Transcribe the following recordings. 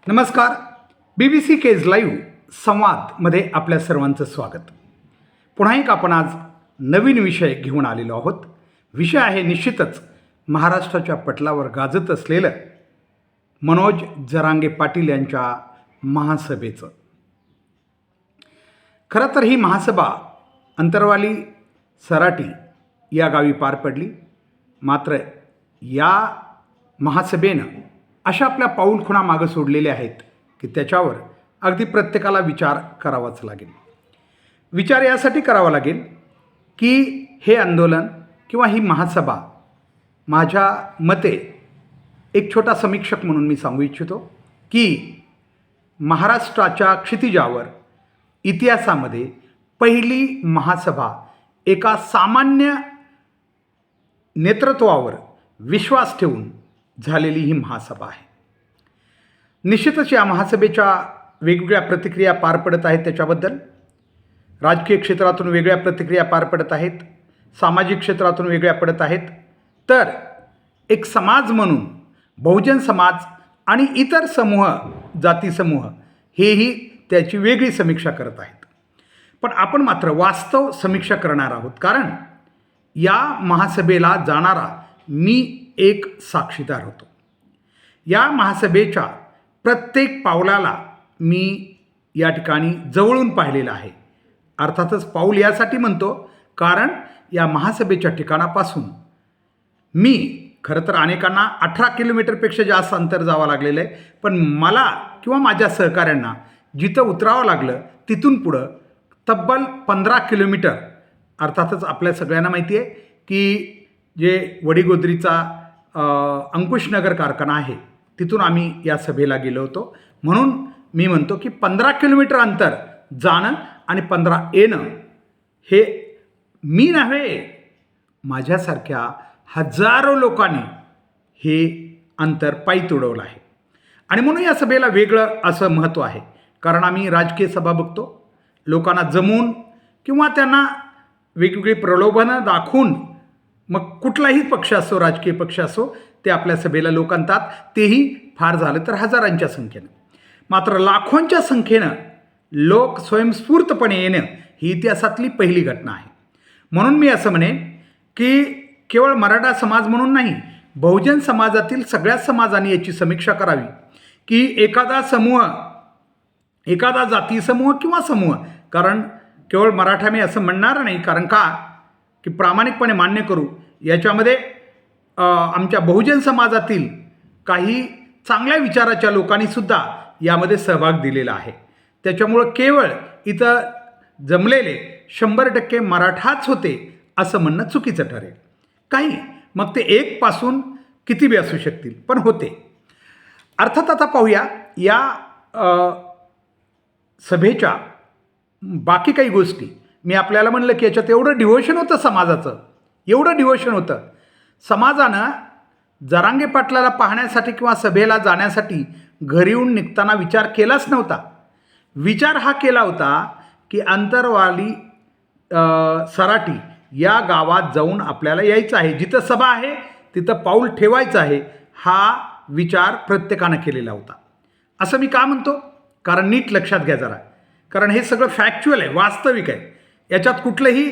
नमस्कार. BBC Kaij live संवादमध्ये आपल्या सर्वांचं स्वागत. पुन्हा एक आपण आज नवीन विषय घेऊन आलेलो आहोत. विषय आहे निश्चितच महाराष्ट्राच्या पटलावर गाजत असलेलं मनोज जरांगे पाटील यांच्या महासभेचं. खरं तर ही महासभा अंतरवाली सराटी या गावी पार पडली. मात्र या महासभेनं अशा आपल्या पाऊलखुणा मागं सोडलेल्या आहेत की त्याच्यावर अगदी प्रत्येकाला विचार करावाच लागेल. विचार यासाठी करावा लागेल की हे आंदोलन किंवा ही महासभा माझ्या मते एक छोटा समीक्षक म्हणून मी सांगू इच्छितो की महाराष्ट्राच्या क्षितिजावर इतिहासामध्ये पहिली महासभा एका सामान्य नेतृत्वावर विश्वास ठेवून झालेली ही महासभा आहे. निश्चितच या महासभेच्या वेगवेगळ्या प्रतिक्रिया पार पडत आहेत. त्याच्याबद्दल राजकीय क्षेत्रातून वेगळ्या प्रतिक्रिया पार पडत आहेत, सामाजिक क्षेत्रातून वेगळ्या पडत आहेत. तर एक समाज म्हणून बहुजन समाज आणि इतर समूह, जाती समूह हेही त्याची वेगळी समीक्षा करत आहेत. पण आपण मात्र वास्तव समीक्षा करणार आहोत, कारण या महासभेला जाणारा मी एक साक्षीदार होतो. या महासभेच्या प्रत्येक पावलाला मी या ठिकाणी जवळून पाहिलेलं आहे. अर्थातच पाऊल यासाठी म्हणतो कारण या महासभेच्या ठिकाणापासून मी खरं तर अनेकांना 18 किलोमीटरपेक्षा जास्त अंतर जावं लागलेलं आहे. पण मला किंवा माझ्या सहकाऱ्यांना जिथं उतरावं लागलं तिथून पुढं तब्बल 15 किलोमीटर. अर्थातच आपल्या सगळ्यांना माहिती आहे की जे वडीगोद्रीचा अंकुशनगर कारखाना आहे तिथून आम्ही या सभेला गेलो होतो. म्हणून मी म्हणतो की 15 किलोमीटर अंतर जाणं आणि 15 येणं हे मी नव्हे, माझ्यासारख्या हजारो लोकांनी हे अंतर पायी तुडवलं आहे. आणि म्हणून या सभेला वेगळं असं महत्त्व आहे, कारण आम्ही राजकीय सभा बघतो. लोकांना जमवून किंवा त्यांना वेगवेगळी प्रलोभनं दाखवून, मग कुठलाही पक्ष असो, राजकीय पक्ष असो, ते आपल्या सभेला लोक आणतात. तेही फार झालं तर हजारांच्या संख्येनं. मात्र लाखोंच्या संख्येनं लोक स्वयंस्फूर्तपणे येणं ही इतिहासातली पहिली घटना आहे. म्हणून मी असं म्हणेन की केवळ मराठा समाज म्हणून नाही, बहुजन समाजातील सगळ्याच समाजांनी याची समीक्षा करावी की एखादा समूह, एखादा जाती समूह किंवा समूह, कारण केवळ मराठा मी असं म्हणणार नाही, कारण का की प्रामाणिकपणे मान्य करू याच्यामध्ये आमच्या बहुजन समाजातील काही चांगल्या विचाराच्या लोकांनीसुद्धा यामध्ये सहभाग दिलेला आहे. त्याच्यामुळं केवळ इथं जमलेले 100% मराठाच होते असं म्हणणं चुकीचं ठरेल. काही मग ते 1 पासून किती बी असू शकतील, पण होते. अर्थात आता पाहूया या सभेच्या बाकी काही गोष्टी. मी आपल्याला म्हणलं की याच्यात एवढं डिव्होशन होतं समाजाचं, एवढं डिव्होशन होतं. समाजानं जरांगे पाटलाला पाहण्यासाठी किंवा सभेला जाण्यासाठी घरी येऊन निघताना विचार केलाच नव्हता. विचार हा केला होता की अंतरवाली सराटी या गावात जाऊन आपल्याला यायचं आहे, जिथं सभा आहे तिथं पाऊल ठेवायचं आहे. हा विचार प्रत्येकानं केलेला होता. असं मी का म्हणतो, कारण नीट लक्षात घ्या जरा, कारण हे सगळं फॅक्च्युअल आहे, वास्तविक आहे. याच्यात कुठलंही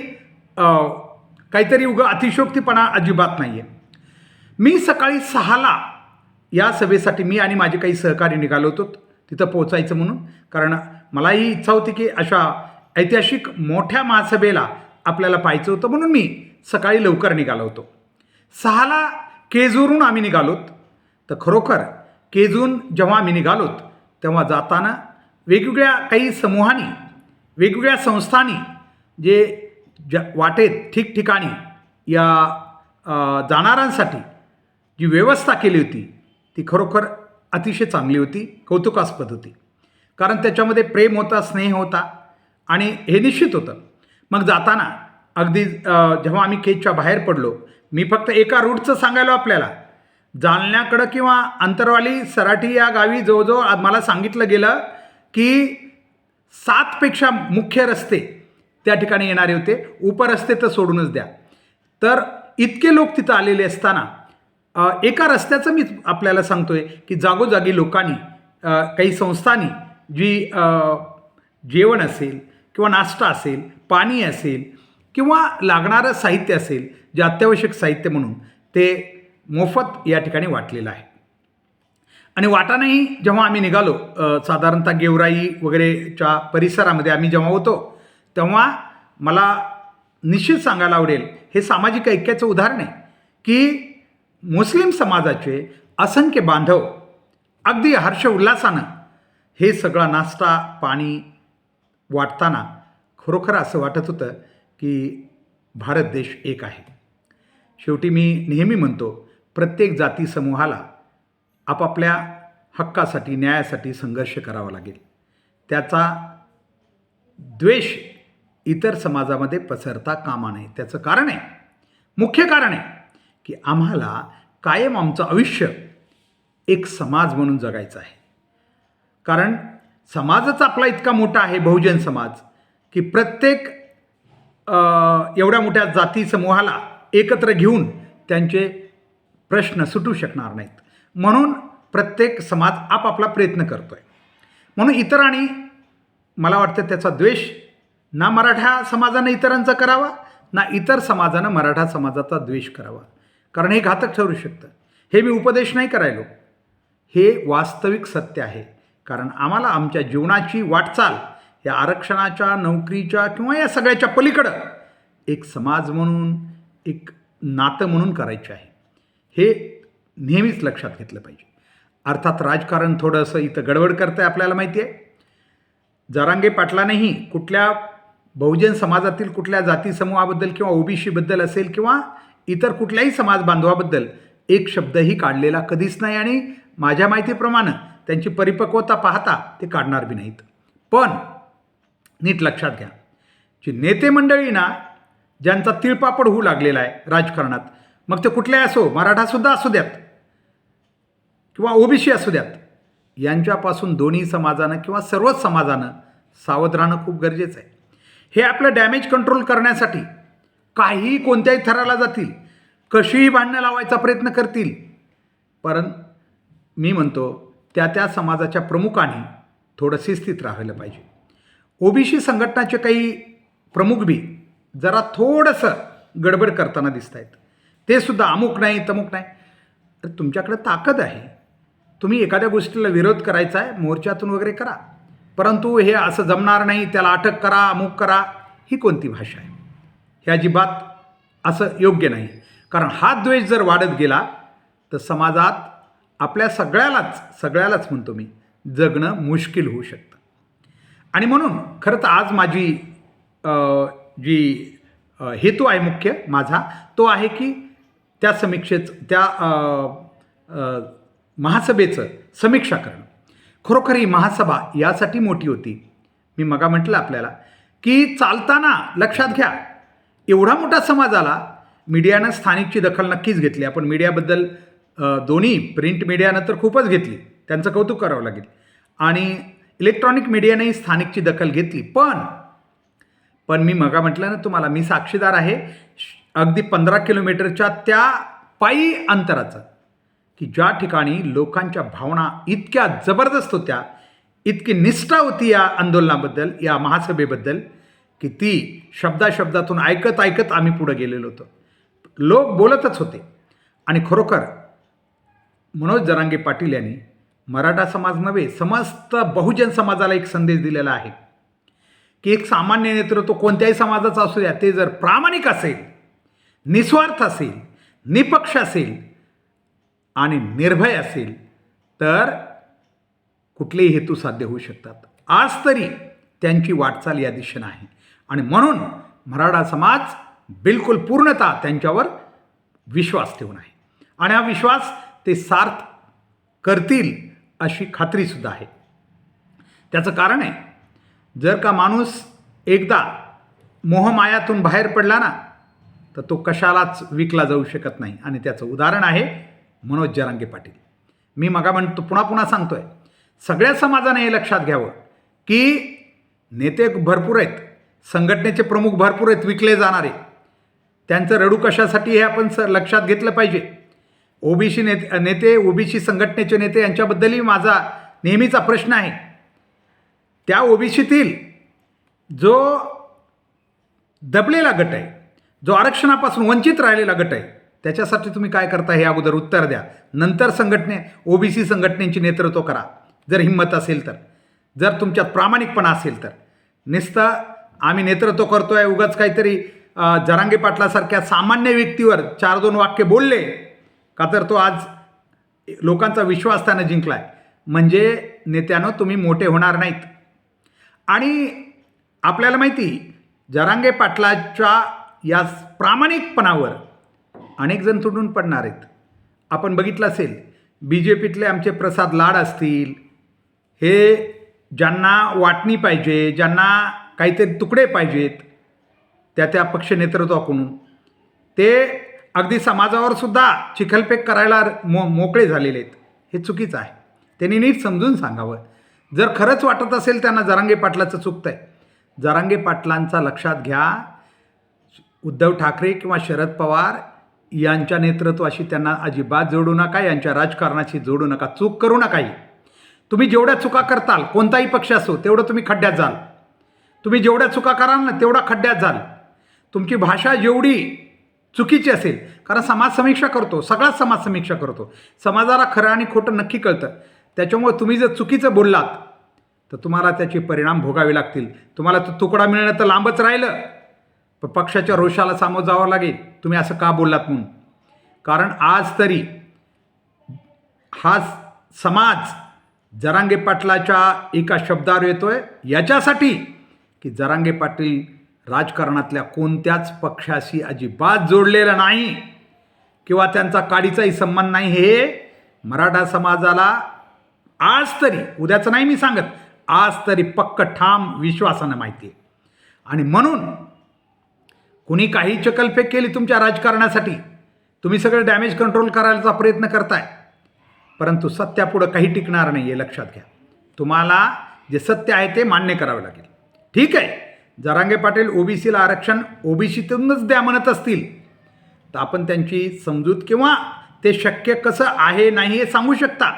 काहीतरी अतिशयोक्तीपणा अजिबात नाही आहे. मी सकाळी 6ला या सभेसाठी मी आणि माझे काही सहकारी निघालो होतो तिथं पोचायचं म्हणून, कारण मलाही इच्छा होती की अशा ऐतिहासिक मोठ्या महासभेला आपल्याला पाहायचं होतं. म्हणून मी सकाळी लवकर निघालो होतो. 6ला केजवरून आम्ही निघालोत. तर खरोखर केजून जेव्हा आम्ही निघालोत तेव्हा जाताना वेगवेगळ्या काही समूहांनी, वेगवेगळ्या संस्थांनी जे वाटेत ठिकठिकाणी या जाणाऱ्यांसाठी जी व्यवस्था केली होती ती खरोखर अतिशय चांगली होती, कौतुकास्पद होती. कारण त्याच्यामध्ये प्रेम होता, स्नेह होता आणि हे निश्चित होतं. मग जाताना अगदी जेव्हा आम्ही केजच्या बाहेर पडलो, मी फक्त एका रूटचं सांगायलो आपल्याला. जालन्याकडं किंवा अंतरवाली सराटी या गावी जवळजवळ मला सांगितलं गेलं की 7पेक्षा मुख्य रस्ते त्या ठिकाणी येणारे होते, उपरस्ते तर सोडूनच द्या. तर इतके लोक तिथं आलेले असताना एका रस्त्याचं मी आपल्याला सांगतोय की जागोजागी लोकांनी काही संस्थांनी जी जेवण असेल किंवा नाश्ता असेल, पाणी असेल किंवा लागणारं साहित्य असेल, जे अत्यावश्यक साहित्य म्हणून ते मोफत या ठिकाणी वाटलेलं आहे. आणि वाटाणाही जेव्हा आम्ही निघालो, साधारणतः गेवराई वगैरेच्या परिसरामध्ये आम्ही जेव्हा होतो, तेव्हा मला निश्चित सांगायला आवडेल, हे सामाजिक ऐक्याचं उदाहरण आहे की मुस्लिम समाजाचे असंख्य बांधव अगदी हर्ष उल्हासानं हे सगळा नाश्ता पाणी वाटताना खरोखर असं वाटत होतं की भारत देश एक आहे. शेवटी मी नेहमी म्हणतो, प्रत्येक जाती समूहाला आपापल्या हक्कासाठी न्यायासाठी संघर्ष करावा लागेल. त्याचा द्वेष इतर समाजामध्ये पसरता कामा नये. त्याचं कारण आहे, मुख्य कारण आहे की आम्हाला कायम आमचं आयुष्य एक समाज म्हणून जगायचं आहे. कारण समाजच आपला इतका मोठा आहे, बहुजन समाज, की प्रत्येक एवढ्या मोठ्या जाती समूहाला एकत्र घेऊन त्यांचे प्रश्न सुटू शकणार नाहीत. म्हणून प्रत्येक समाज आपापला प्रयत्न करतो आहे. म्हणून इतरांनी, मला वाटतं त्याचा द्वेष ना मराठा समाजानं इतरांचा करावा, ना इतर समाजानं मराठा समाजाचा द्वेष करावा. कारण हे घातक ठरू शकतं. हे मी उपदेश नाही करायलो, हे वास्तविक सत्य आहे. कारण आम्हाला आमच्या जीवनाची वाटचाल या आरक्षणाच्या, नोकरीच्या किंवा या सगळ्याच्या पलीकडं एक समाज म्हणून, एक नातं म्हणून करायचे आहे. हे नेहमीच लक्षात घेतलं पाहिजे. अर्थात राजकारण थोडंसं इथं गडबड करतं आहे, आपल्याला माहिती आहे. जरांगे पाटलांनीही कुठल्या बहुजन समाजातील कुठल्या जाती समूहाबद्दल किंवा ओबीसीबद्दल असेल किंवा इतर कुठल्याही समाज बांधवाबद्दल एक शब्दही काढलेला कधीच नाही. आणि माझ्या माहितीप्रमाणे त्यांची परिपक्वता पाहता ते काढणार बी नाहीत. पण नीट लक्षात घ्या, जी नेते मंडळी ना, ज्यांचा तिळपापड होऊ लागलेला आहे राजकारणात, मग ते कुठल्याही असो, मराठासुद्धा असू द्यात किंवा ओबीसी असू द्यात, यांच्यापासून दोन्ही समाजानं किंवा सर्वच समाजानं सावध राहणं खूप गरजेचं आहे. हे आपलं डॅमेज कंट्रोल करण्यासाठी काही कोणत्याही थराला जातील, कशीही भांडणं लावायचा प्रयत्न करतील. परंतु मी म्हणतो, त्या समाजाच्या प्रमुखांनी थोडं शिस्तीत राहिलं पाहिजे. ओबीसी संघटनाचे काही प्रमुख बी जरा थोडंसं गडबड करताना दिसत आहेत. ते सुद्धा अमुक नाही तमुक नाही. तर तुमच्याकडे ताकद आहे, तुम्ही एखाद्या गोष्टीला विरोध करायचा आहे, मोर्चातून वगैरे करा. परंतु हे असं जमणार नाही, त्याला अटक करा, अमुक करा, ही कोणती भाषा आहे? हे अजिबात असं योग्य नाही. कारण हा द्वेष जर वाढत गेला तर समाजात आपल्या सगळ्यालाच म्हणतो मी, जगणं मुश्किल होऊ शकतं. आणि म्हणून खरं तर आज माझी जी हेतू आहे मुख्य माझा, तो आहे की त्या त्या महासभेचं समीक्षा करणं. खरोखर ही महासभा यासाठी मोठी होती, मी मगा म्हटलं आपल्याला, की चालताना लक्षात घ्या, एवढा मोठा समाज आला. मीडियानं स्थानिकची दखल नक्कीच घेतली. आपण मीडियाबद्दल दोन्ही प्रिंट मीडियानं तर खूपच घेतली, त्यांचं कौतुक करावं लागेल, आणि इलेक्ट्रॉनिक मीडियानेही स्थानिकची दखल घेतली. पण मी मगा म्हटलं ना तुम्हाला, मी साक्षीदार आहे अगदी 15 किलोमीटरच्या त्या पायी अंतराचं, की ज्या ठिकाणी लोकांच्या भावना इतक्या जबरदस्त होत्या, इतकी निष्ठा होती या आंदोलनाबद्दल, या महासभेबद्दल, की ती शब्दातून ऐकत आम्ही पुढे गेलेलो होतो. लोक बोलतच होते. आणि खरोखर मनोज जरांगे पाटील यांनी मराठा समाज नव्हे, समस्त बहुजन समाजाला एक संदेश दिलेला आहे की एक सामान्य नेतृत्व कोणत्याही समाजाचा असू द्या, ते जर प्रामाणिक असेल, निस्वार्थ असेल, निपक्ष असेल आणि निर्भय असेल तर कुठलेही हेतू साध्य होऊ शकतात. आज तरी त्यांची वाटचाल या दिशेनं आहे. आणि म्हणून मराठा समाज बिलकुल पूर्णतः त्यांच्यावर विश्वास ठेवून आहे. आणि हा विश्वास ते सार्थ करतील अशी खात्रीसुद्धा आहे. त्याचं कारण आहे, जर का माणूस एकदा मोहमायातून बाहेर पडला ना, तर तो कशालाच विकला जाऊ शकत नाही. आणि त्याचं उदाहरण आहे मनोज जरांगे पाटील. मी मगा म्हणतो, पुन्हा सांगतोय, सगळ्या समाजाने हे लक्षात घ्यावं की नेते भरपूर आहेत, संघटनेचे प्रमुख भरपूर आहेत विकले जाणारे, त्यांचं रडू कशासाठी हे आपण लक्षात घेतलं पाहिजे. ओबीसी नेते, ओबीसी संघटनेचे नेते यांच्याबद्दलही माझा नेहमीचा प्रश्न आहे. त्या ओबीसीतील जो दबलेला गट आहे, जो आरक्षणापासून वंचित राहिलेला गट आहे, त्याच्यासाठी तुम्ही काय करता हे अगोदर उत्तर द्या. नंतर ओबीसी संघटनेची नेतृत्व करा, जर हिंमत असेल तर, जर तुमच्यात प्रामाणिकपणा असेल तर. नुसतं आम्ही नेतृत्व करतोय उगाच काहीतरी जरांगे पाटलासारख्या सामान्य व्यक्तीवर 4-2 वाक्य बोलले का तर तो आज लोकांचा विश्वास त्यानं जिंकलाय, म्हणजे नेत्यानं तुम्ही मोठे होणार नाहीत. आणि आपल्याला माहिती जरांगे पाटलाच्या या प्रामाणिकपणावर अनेक जण तुटून पडणार आहेत. आपण बघितलं असेल BJPतले आमचे प्रसाद लाड असतील, हे ज्यांना वाटणी पाहिजे, ज्यांना काहीतरी तुकडे पाहिजेत त्या पक्ष नेतृत्वाकडून, ते अगदी समाजावर सुद्धा चिखलफेक करायला मोकळे झालेले आहेत. हे चुकीचं आहे. त्यांनी नीट समजून सांगावं. जर खरंच वाटत असेल त्यांना जरांगे पाटलाचं चुकतंय, जरांगे पाटलांचा लक्षात घ्या. उद्धव ठाकरे किंवा शरद पवार यांच्या नेतृत्वाशी त्यांना अजिबात जोडू नका, यांच्या राजकारणाशी जोडू नका. चूक करू नका. तुम्ही जेवढ्या चुका करताल, कोणताही पक्ष असो, तेवढं तुम्ही खड्ड्यात जाल. तुम्ही जेवढ्या चुका कराल ना तेवढा खड्ड्यात जाल. तुमची भाषा जेवढी चुकीची असेल, कारण समाज समीक्षा करतो, सगळाच समाज समीक्षा करतो, समाजाला खरं आणि खोटं नक्की कळतं. त्याच्यामुळे तुम्ही जर चुकीचं बोललात तर तुम्हाला त्याचे परिणाम भोगावे लागतील. तुम्हाला तो तुकडा मिळणं तर लांबच राहिलं, पण पक्षाच्या रोषाला सामोरं जावं लागेल. तुम्ही असं का बोललात म्हणून. कारण आज तरी हा समाज जरांगे पाटलाच्या एका शब्दावर येतोय, याच्यासाठी की जरांगे पाटील राजकारणातल्या कोणत्याच पक्षाशी अजिबात जोडलेलं नाही किंवा त्यांचा काडीचाही संबंध नाही. हे मराठा समाजाला आज तरी, उद्याचं नाही मी सांगत, आज तरी पक्क ठाम विश्वासानं माहिती आहे. आणि म्हणून कुणी काही चकलफेक केली तुमच्या राजकारणासाठी, तुम्ही सगळं डॅमेज कंट्रोल करायचा प्रयत्न करताय, परंतु सत्यापुढं काही टिकणार नाही, हे लक्षात घ्या. तुम्हाला जे सत्य आहे ते मान्य करावं लागेल. ठीक आहे, जरांगे पाटील ओबीसीला आरक्षण ओबीसीतूनच द्या म्हणत असतील तर आपण त्यांची समजूत किंवा ते शक्य कसं आहे नाही हे सांगू शकता.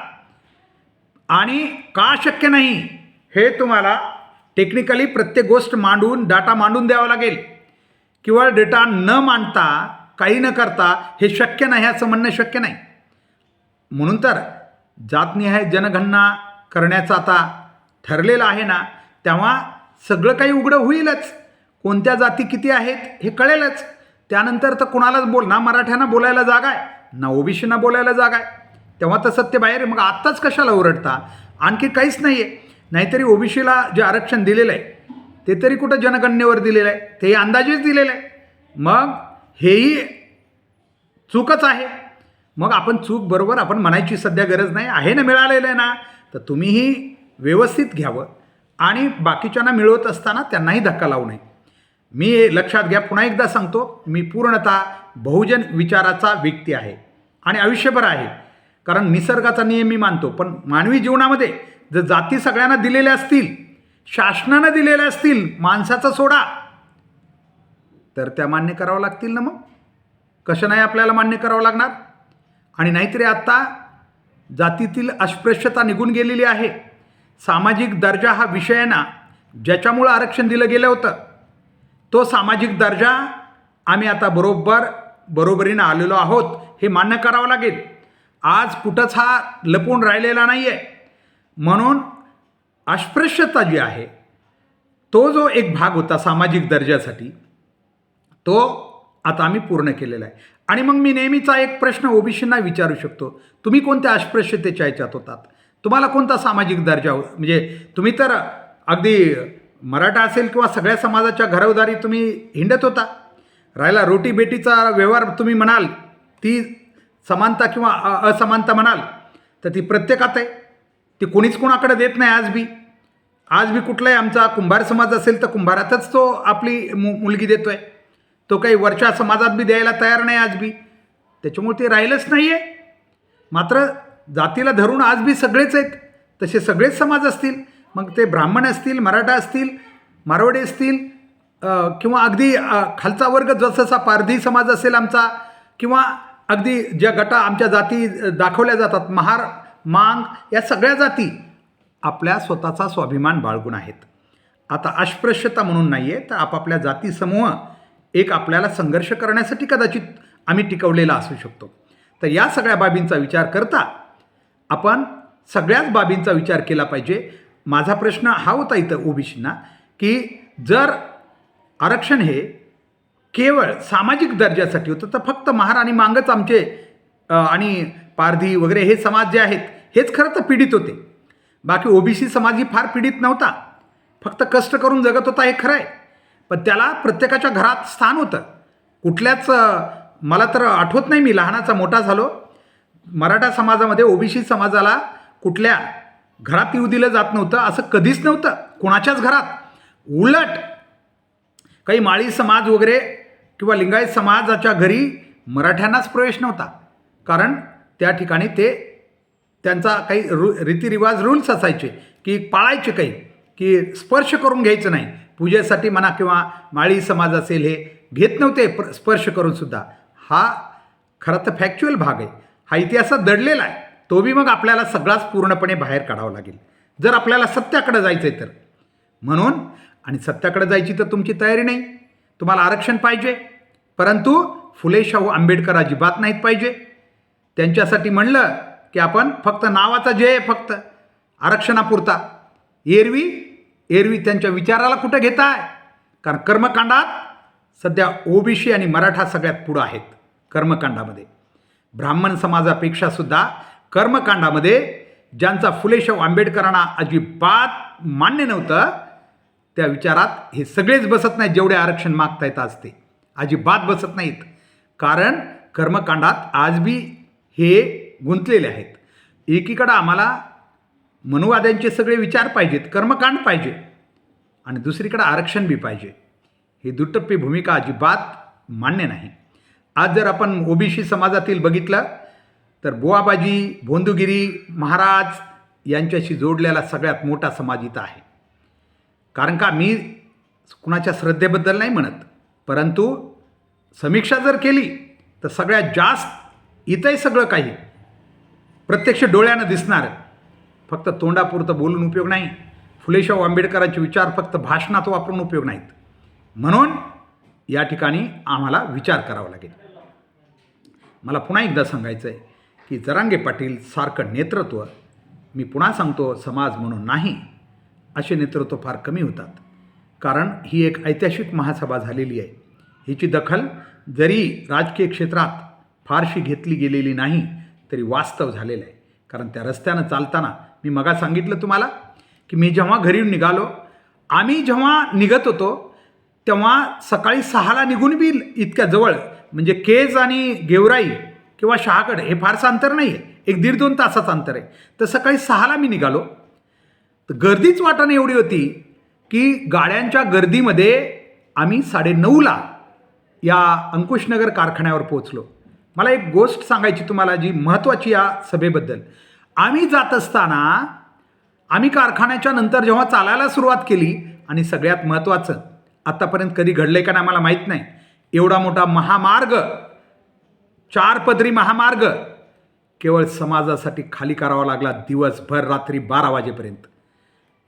आणि का शक्य नाही हे तुम्हाला टेक्निकली प्रत्येक गोष्ट मांडून, डाटा मांडून द्यावा लागेल. किंवा डेटा न मांडता, काही न करता हे शक्य नाही असं म्हणणं शक्य नाही. म्हणून तर जातनिहाय जनगणना करण्याचं आता ठरलेलं आहे ना, तेव्हा सगळं काही उघडं होईलच. कोणत्या जाती किती आहेत हे कळेलच. त्यानंतर तर कुणालाच ना मराठ्यांना बोलायला जागा आहे, ना ओबीसीना बोलायला जागा आहे. तेव्हा तर सत्य बाहेर आहे. मग आत्ताच कशाला ओरडता? आणखी काहीच नाही आहे. नाहीतरी ओबीसीला जे आरक्षण दिलेलं आहे ते तरी कुठं जनगणनेवर दिलेलं आहे, तेही अंदाजेच दिलेलं आहे. मग हेही चूकच आहे. मग आपण चूक बरोबर आपण म्हणायची सध्या गरज नाही आहे ना, मिळालेलं आहे ना, तर तुम्हीही व्यवस्थित घ्यावं आणि बाकीच्यांना मिळवत असताना त्यांनाही धक्का लावू नये. मी लक्षात घ्या, पुन्हा एकदा सांगतो, मी पूर्णतः बहुजन विचाराचा व्यक्ती आहे आणि आयुष्यभर आहे. कारण निसर्गाचा नियम मी मानतो, पण मानवी जीवनामध्ये जर जाती सगळ्यांना दिलेल्या असतील, शासनानं दिलेल्या असतील, माणसाचा सोडा, तर त्या मान्य करावं लागतील ना. मग कसं नाही आपल्याला मान्य करावं लागणार? आणि नाहीतरी आत्ता जातीतील अस्पृश्यता निघून गेलेली आहे. सामाजिक दर्जा हा विषय आहे ना, ज्याच्यामुळं आरक्षण दिलं गेलं होतं, तो सामाजिक दर्जा आम्ही आता बरोबरीनं आलेलो आहोत हे मान्य करावं लागेल. आज कुठंच हा लपून राहिलेला नाही आहे. म्हणून अस्पृश्यता जी आहे, तो जो एक भाग होता सामाजिक दर्जासाठी, तो आता आम्ही पूर्ण केलेला आहे. आणि मग मी नेहमीचा एक प्रश्न ओबीसींना विचारू शकतो, तुम्ही कोणत्या अस्पृश्यतेच्या ह्याच्यात होतात? तुम्हाला कोणता सामाजिक दर्जा म्हणजे तुम्ही तर अगदी मराठा असेल किंवा सगळ्या समाजाच्या घरोदारी तुम्ही हिंडत होता. राहिला रोटी बेटीचा व्यवहार तुम्ही म्हणाल, ती समानता किंवा असमानता म्हणाल तर ती प्रत्येकात आहे. ती कोणीच कोणाकडे देत नाही. आज बी कुठलाही आमचा कुंभार समाज असेल तर कुंभारातच तो आपली मुलगी देतोय. तो काही वरच्या समाजात बी द्यायला तयार नाही आज बी. त्याच्यामुळे ते राहिलंच नाही आहे. मात्र जातीला धरून आज बी सगळेच आहेत, तसे सगळेच समाज असतील. मग ते ब्राह्मण असतील, मराठा असतील, मारवाडी असतील, किंवा अगदी खालचा वर्ग जसा पारधी समाज असेल आमचा, किंवा अगदी ज्या गटा आमच्या जाती दाखवल्या जातात, महार, मांग, या सगळ्या जाती आपल्या स्वतःचा स्वाभिमान बाळगून आहेत. आता अस्पृश्यता म्हणून नाही आहे, तर आपापल्या जाती समूह एक आपल्याला संघर्ष करण्यासाठी कदाचित आम्ही टिकवलेला असू शकतो. तर या सगळ्या बाबींचा विचार करता आपण सगळ्याच बाबींचा विचार केला पाहिजे. माझा प्रश्न हा होता इथं ओबीसींना, की जर आरक्षण हे केवळ सामाजिक दर्जासाठी होतं तर फक्त महार आणि मांगच आमचे आणि पारधी वगैरे हे समाज जे आहेत हेच खरं तर पीडित होते. बाकी ओबीसी समाज ही फार पीडित नव्हता, फक्त कष्ट करून जगत होता हे खरं आहे. पण त्याला प्रत्येकाच्या घरात स्थान होतं. कुठल्याच मला तर आठवत नाही, मी लहानाचा मोठा झालो, मराठा समाजामध्ये ओबीसी समाजाला कुठल्या घरात येऊ दिलं जात नव्हतं असं कधीच नव्हतं कोणाच्याच घरात. उलट काही माळी समाज वगैरे किंवा लिंगायत समाजाच्या घरी मराठ्यांनाच प्रवेश नव्हता, कारण त्या ठिकाणी त्यांचा काही रीतिरिवाज रूल्स असायचे की पाळायचे, काही की स्पर्श करून घ्यायचं नाही. पूजेसाठी म्हणा किंवा माळी समाज असेल हे घेत नव्हते स्पर्श करूनसुद्धा. हा खरं तर फॅक्च्युअल भाग आहे, हा इतिहासात दडलेला आहे. तो बी मग आपल्याला सगळाच पूर्णपणे बाहेर काढावा लागेल जर आपल्याला सत्याकडे जायचं आहे तर. म्हणून आणि सत्याकडे जायची तर तुमची तयारी नाही, तुम्हाला आरक्षण पाहिजे, परंतु फुले शाहू आंबेडकर अजिबात नाहीत पाहिजे. त्यांच्यासाठी म्हणलं की आपण फक्त नावाचा जय, फक्त आरक्षणापुरता. एरवी त्यांच्या विचाराला कुठं घेताय? कारण कर्मकांडात सध्या ओबीसी आणि मराठा सगळ्यात पुढं आहेत. कर्मकांडामध्ये ब्राह्मण समाजापेक्षा सुद्धा कर्मकांडामध्ये ज्यांचा फुले शाहू आंबेडकरांना अजिबात मान्य नव्हतं, त्या विचारात हे सगळेच बसत नाहीत. जेवढे आरक्षण मागतायत आज ते अजिबात बसत नाहीत, कारण कर्मकांडात आज बी हे गुंतलेले आहेत. एकीकडं आम्हाला मनुवाद्यांचे सगळे विचार पाहिजेत, कर्मकांड पाहिजे, आणि दुसरीकडं आरक्षण बी पाहिजे. ही दुटप्पी भूमिका अजिबात मान्य नाही. आज जर आपण ओबीसी समाजातील बघितलं तर बुवाबाजी, भोंदूगिरी महाराज यांच्याशी जोडलेला सगळ्यात मोठा समाज इथं आहे. कारण का, मी कुणाच्या श्रद्धेबद्दल नाही म्हणत, परंतु समीक्षा जर केली तर सगळ्यात जास्त इथंही सगळं काही प्रत्यक्ष डोळ्यानं दिसणार. फक्त तोंडापुरतं बोलून उपयोग नाही. फुले शाहू आंबेडकरांचे विचार फक्त भाषणात वापरून उपयोग नाहीत. म्हणून या ठिकाणी आम्हाला विचार करावा लागेल. मला पुन्हा एकदा सांगायचं आहे की जरांगे पाटील सारखं नेतृत्व, मी पुन्हा सांगतो, समाज म्हणून नाही, असे नेतृत्व फार कमी होतात. कारण ही एक ऐतिहासिक महासभा झालेली आहे. हिची दखल जरी राजकीय क्षेत्रात फारशी घेतली गेलेली नाही तरी वास्तव झालेलं आहे. कारण त्या रस्त्यानं चालताना मी मगा सांगितलं तुम्हाला की मी जेव्हा घरी निघालो, आम्ही जेव्हा निघत होतो तेव्हा सकाळी 6ला निघून बी इतक्या जवळ, म्हणजे केज आणि गेवराई किंवा शहागड हे फारसं अंतर नाही आहे, 1-1.5-2 तासाचं अंतर आहे. तर सकाळी 6ला मी निघालो तर गर्दीच वाटाणे एवढी होती की गाड्यांच्या गर्दीमध्ये आम्ही 9:30ला या अंकुशनगर कारखान्यावर पोहोचलो. मला एक गोष्ट सांगायची तुम्हाला जी महत्त्वाची या सभेबद्दल. आम्ही जात असताना आम्ही कारखान्याच्या नंतर जेव्हा चालायला सुरुवात केली, आणि सगळ्यात महत्त्वाचं, आत्तापर्यंत कधी घडलंय का नाही मला माहीत नाही, एवढा मोठा महामार्ग, 4 पदरी महामार्ग केवळ समाजासाठी खाली करावा लागला दिवसभर, रात्री 12 वाजेपर्यंत.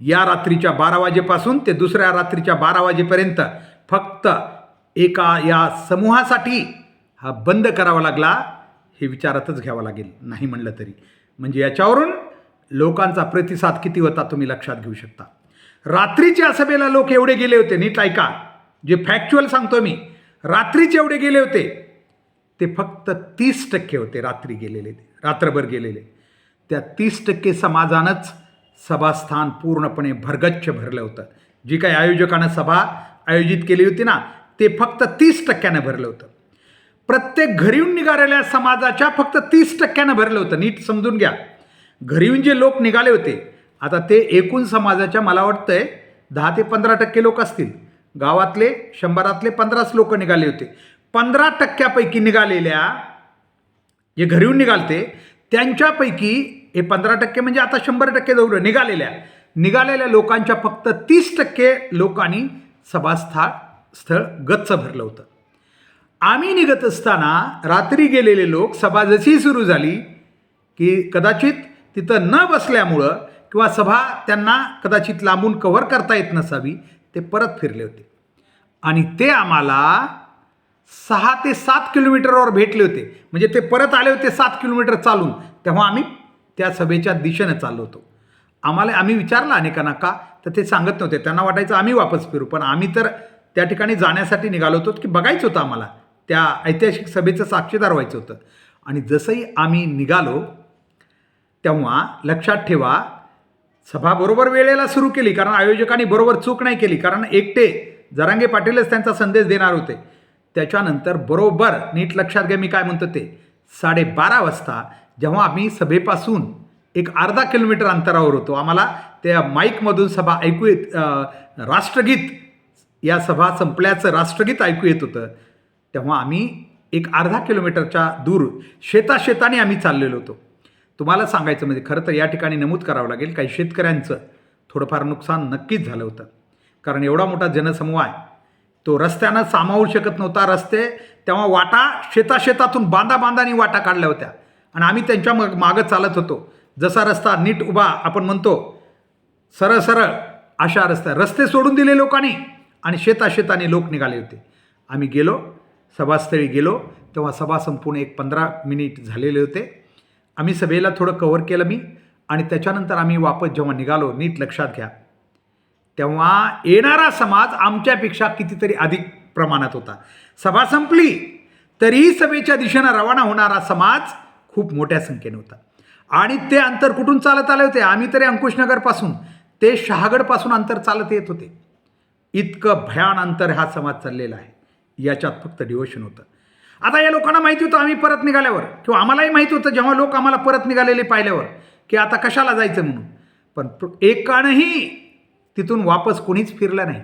या रात्रीच्या 12 वाजेपासून ते दुसऱ्या रात्रीच्या 12 वाजेपर्यंत फक्त एका या समूहासाठी हा बंद करावा लागला. हे विचारातच घ्यावं लागेल, नाही म्हणलं तरी. म्हणजे याच्यावरून लोकांचा प्रतिसाद किती होता तुम्ही लक्षात घेऊ शकता. रात्रीच्या सभेला लोक एवढे गेले होते, नीट ऐका, जे फॅक्च्युअल सांगतो मी, रात्रीचे एवढे गेले होते ते फक्त 30% होते. रात्री गेलेले, रात्रभर गेलेले. त्या 30% समाजानंच सभास्थान पूर्णपणे भरगच्च भरलं होतं. जी काही आयोजकानं सभा आयोजित केली होती ना, ते फक्त 30% भरलं होतं. प्रत्येक घरीहून निघालेल्या समाजाच्या फक्त 30% भरलं होतं. नीट समजून घ्या. घरीहून जे लोक निघाले होते, आता ते एकूण समाजाच्या मला वाटतंय 10 ते 15% लोक असतील. गावातले 100रातले 15च लोक निघाले होते. 15% निघालेल्या, जे घरीहून निघालते त्यांच्यापैकी हे 15% म्हणजे आता 100% जवळ निघालेल्या लोकांच्या फक्त 30% लोकांनी सभास्थळ गच्च भरलं होतं. आम्ही निघत असताना रात्री गेलेले लोक, सभा जशी सुरू झाली की कदाचित तिथं न बसल्यामुळं किंवा सभा त्यांना कदाचित लांबून कव्हर करता येत नसावी, ते परत फिरले होते आणि ते आम्हाला 6 ते 7 किलोमीटरवर भेटले होते. म्हणजे ते परत आले होते 7 किलोमीटर चालून. तेव्हा आम्ही त्या सभेच्या दिशेनं चाललो होतो. आम्ही विचारलं अनेकांना का, तर ते सांगत नव्हते. त्यांना वाटायचं आम्ही वापस फिरू, पण आम्ही तर त्या ठिकाणी जाण्यासाठी निघालो होतो की बघायचं होतं आम्हाला. त्या ऐतिहासिक सभेचं साक्षीदार व्हायचं होतं. आणि जसंही आम्ही निघालो तेव्हा लक्षात ठेवा, सभा बरोबर वेळेला सुरू केली, कारण आयोजकांनी बरोबर चूक नाही केली, कारण एकटे जरांगे पाटीलच त्यांचा संदेश देणार होते. त्याच्यानंतर बरोबर नीट लक्षात घ्या मी काय म्हणतो ते, 12:30 वाजता जेव्हा आम्ही सभेपासून एक अर्धा किलोमीटर अंतरावर होतो, आम्हाला त्या माईकमधून सभा ऐकू येत, राष्ट्रगीत, या सभा संपल्याचं राष्ट्रगीत ऐकू येत होतं. तेव्हा आम्ही एक अर्धा किलोमीटरच्या दूर शेताने आम्ही चाललेलो होतो. तुम्हाला सांगायचं म्हणजे खरं तर या ठिकाणी नमूद करावं लागेल, काही शेतकऱ्यांचं थोडंफार नुकसान नक्कीच झालं होतं. कारण एवढा मोठा जनसमूह आहे, तो रस्त्यानं सामावू शकत नव्हता. रस्ते तेव्हा वाटा शेतातून बांधानी वाटा काढल्या होत्या आणि आम्ही त्यांच्या मागं चालत होतो. जसा रस्ता नीट उभा आपण म्हणतो सरळ अशा रस्ते सोडून दिले लोकांनी आणि शेताने लोक निघाले होते. आम्ही गेलो, सभास्थळी गेलो, तेव्हा सभा संपूर्ण एक 15 मिनिट झालेले होते. आम्ही सभेला थोडं कव्हर केलं मी, आणि त्याच्यानंतर आम्ही वापस जेव्हा निघालो, नीट लक्षात घ्या, तेव्हा येणारा समाज आमच्यापेक्षा कितीतरी अधिक प्रमाणात होता. सभा संपली तरीही सभेच्या दिशेनं रवाना होणारा समाज खूप मोठ्या संख्येने होता. आणि ते अंतर कुठून चालत आले होते, आम्ही तरी अंकुशनगरपासून ते शहागडपासून अंतर चालत येत होते. इतकं भयान अंतर हा समाज चाललेला आहे. याच्यात फक्त डिव्होशन होतं. आता या लोकांना माहिती होतं आम्ही परत निघाल्यावर, किंवा आम्हालाही माहिती होतं जेव्हा लोक आम्हाला परत निघालेले पाहिल्यावर, की आता कशाला जायचं म्हणून. पण एकानंही तिथून वापस कोणीच फिरलं नाही.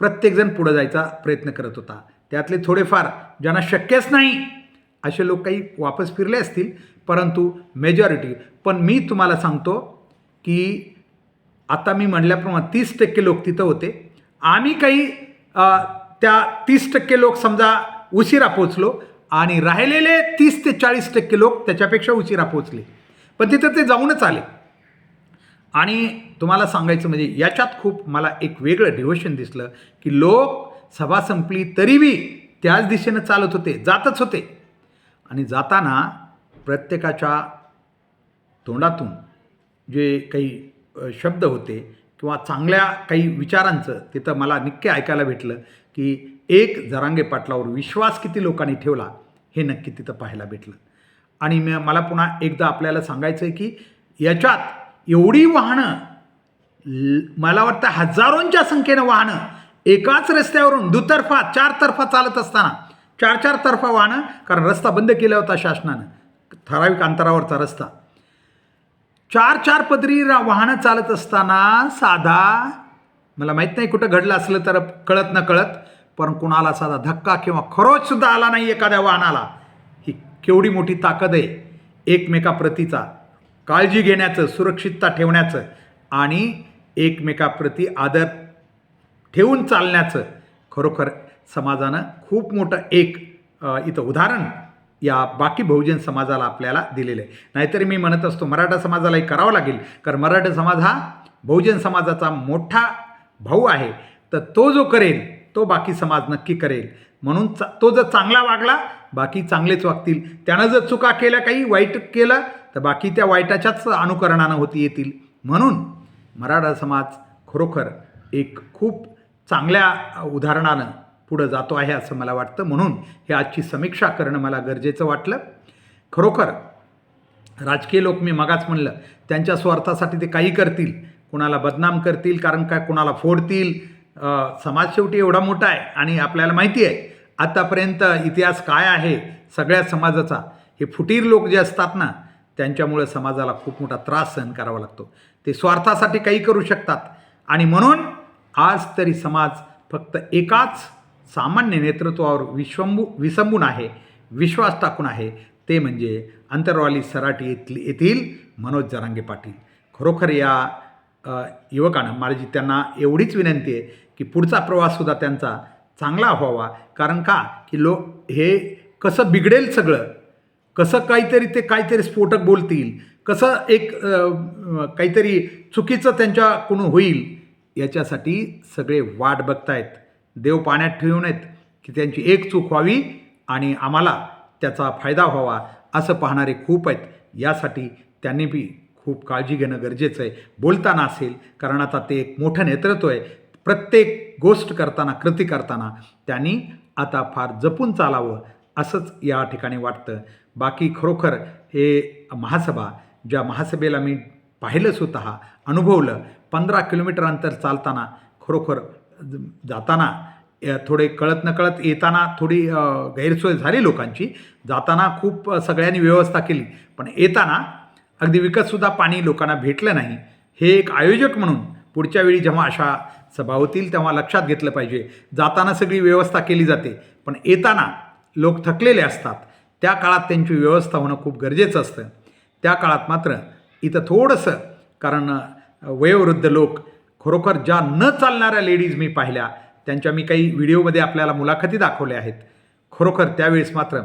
प्रत्येकजण पुढं जायचा प्रयत्न करत होता. त्यातले थोडेफार ज्यांना शक्यच नाही असे लोक काही वापस फिरले असतील, परंतु मेजॉरिटी. पण मी तुम्हाला सांगतो की आता मी म्हटल्याप्रमाणे 30% लोक तिथं होते. आम्ही काही त्या 30% लोक समजा उशिरा पोचलो आणि राहिलेले 30 ते 40% लोक त्याच्यापेक्षा उशिरा पोचले, पण तिथं ते जाऊनच आले. आणि तुम्हाला सांगायचं म्हणजे याच्यात खूप मला एक वेगळं डिव्होशन दिसलं की लोक सभा संपली तरीही त्याच दिशेनं चालत होते, जातच होते. आणि जाताना प्रत्येकाच्या तोंडातून जे काही शब्द होते किंवा चांगल्या काही विचारांचं तिथं मला नक्की ऐकायला भेटलं की एक जरांगे पाटलावर विश्वास किती लोकांनी ठेवला हे नक्की तिथं पाहायला भेटलं. आणि मला पुन्हा एकदा आपल्याला सांगायचं आहे की याच्यात एवढी वाहनं, मला वाटतं हजारोंच्या संख्येनं वाहनं एकाच रस्त्यावरून दुतर्फा 4 तर्फा चालत असताना, 4 तर्फा वाहनं, कारण रस्ता बंद केला होता शासनानं, ठराविक अंतरावरचा रस्ता, 4 पदरी वाहनं चालत असताना साधा, मला माहीत नाही कुठं घडलं असलं तर कळत न कळत, पण कुणाला साधा धक्का किंवा खरोचसुद्धा आला नाही एखाद्या वाहनाला. ही केवढी मोठी ताकद आहे एकमेकाप्रतीचा काळजी घेण्याचं, सुरक्षितता ठेवण्याचं आणि एकमेकाप्रती आदर ठेवून चालण्याचं. खरोखर समाजानं खूप मोठं एक इथं उदाहरण या बाकी बहुजन समाजाला आपल्याला दिलेलं आहे. नाहीतरी मी म्हणत असतो मराठा समाजालाही करावं लागेल, कारण मराठा समाज हा बहुजन समाजाचा मोठा भाऊ आहे. तर तो जो करेल तो बाकी समाज नक्की करेल. म्हणून तो जर चांगला वागला बाकी चांगलेच वागतील. त्यानं जर चुका केल्या, काही वाईट केलं, तर बाकी त्या वाईटाच्याच अनुकरणानं होती येतील. म्हणून मराठा समाज खरोखर एक खूप चांगल्या उदाहरणानं पुढं जातो आहे असं मला वाटतं. म्हणून हे आजची समीक्षा करणं मला गरजेचं वाटलं. खरोखर राजकीय लोक, मी मगाच म्हणलं, त्यांच्या स्वार्थासाठी ते काही करतील, कुणाला बदनाम करतील, कारण काय कुणाला फोडतील. समाज शेवटी एवढा मोठा आहे आणि आपल्याला माहिती आहे आतापर्यंत इतिहास काय आहे सगळ्या समाजाचा. हे फुटीर लोक जे असतात ना, त्यांच्यामुळे समाजाला खूप मोठा त्रास सहन करावा लागतो. ते स्वार्थासाठी काही करू शकतात. आणि म्हणून आज तरी समाज फक्त एकाच सामान्य नेतृत्वावर विसंबून आहे, विश्वास टाकून आहे, ते म्हणजे अंतरवाली सराटी येथील मनोज जरांगे पाटील. खरोखर या युवकांना माझी त्यांना एवढीच विनंती आहे की पुढचा प्रवाससुद्धा त्यांचा चांगला व्हावा. कारण का की हे कसं बिघडेल सगळं, कसं काहीतरी स्फोटक बोलतील, कसं एक काहीतरी चुकीचं त्यांच्याकडून होईल याच्यासाठी सगळे वाट बघतायत. देव पाण्यात ठेवून आहेत की त्यांची एक चूक व्हावी आणि आम्हाला त्याचा फायदा व्हावा असं पाहणारे खूप आहेत. यासाठी त्यांनी बी खूप काळजी घेणं गरजेचं आहे. बोलताना असेल, कारण आता ते एक मोठं नेतृत्व आहे. प्रत्येक गोष्ट करताना, कृती करताना त्यांनी आता फार जपून चालावं असंच या ठिकाणी वाटतं. बाकी खरोखर हे महासभा, ज्या महासभेला मी पाहिलं स्वतः, अनुभवलं, 15 किलोमीटर अंतर चालताना खरोखर जाताना थोडे कळत नकळत येताना थोडी गैरसोय झाली लोकांची. जाताना खूप सगळ्यांनी व्यवस्था केली, पण येताना अगदी विकतसुद्धा पाणी लोकांना भेटलं नाही. हे एक आयोजक म्हणून पुढच्या वेळी जेव्हा अशा सभा होतील तेव्हा लक्षात घेतलं पाहिजे. जाताना सगळी व्यवस्था केली जाते, पण येताना लोक थकलेले असतात. त्या काळात त्यांची व्यवस्था होणं खूप गरजेचं असतं. त्या काळात मात्र इथं थोडंसं, कारण वयोवृद्ध लोक, खरोखर ज्या न चालणाऱ्या लेडीज मी पाहिल्या, त्यांच्या मी काही व्हिडिओमध्ये आपल्याला मुलाखती दाखवल्या आहेत. खरोखर त्यावेळेस मात्र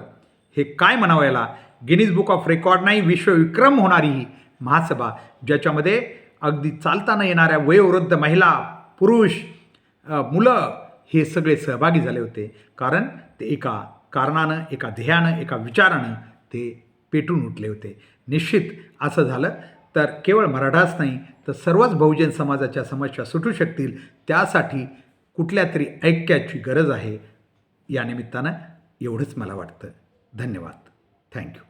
हे काय म्हणावं याला, गिनीज बुक ऑफ रेकॉर्ड नाही, विश्वविक्रम होणारी ही महासभा, ज्याच्यामध्ये अगदी चालताना येणाऱ्या वयोवृद्ध महिला, पुरुष, मुलं हे सगळे सहभागी झाले होते. कारण ते एका कारणानं, एका ध्येयानं, एका विचारानं ते पेटून उठले होते. निश्चित असं झालं तर केवळ मराठाच नाही तर सर्वच बहुजन समाजाच्या समस्या सुटू शकतील. त्यासाठी कुठल्या तरी ऐक्याची गरज आहे. या निमित्तानं एवढंच मला वाटतं. धन्यवाद. थँक्यू.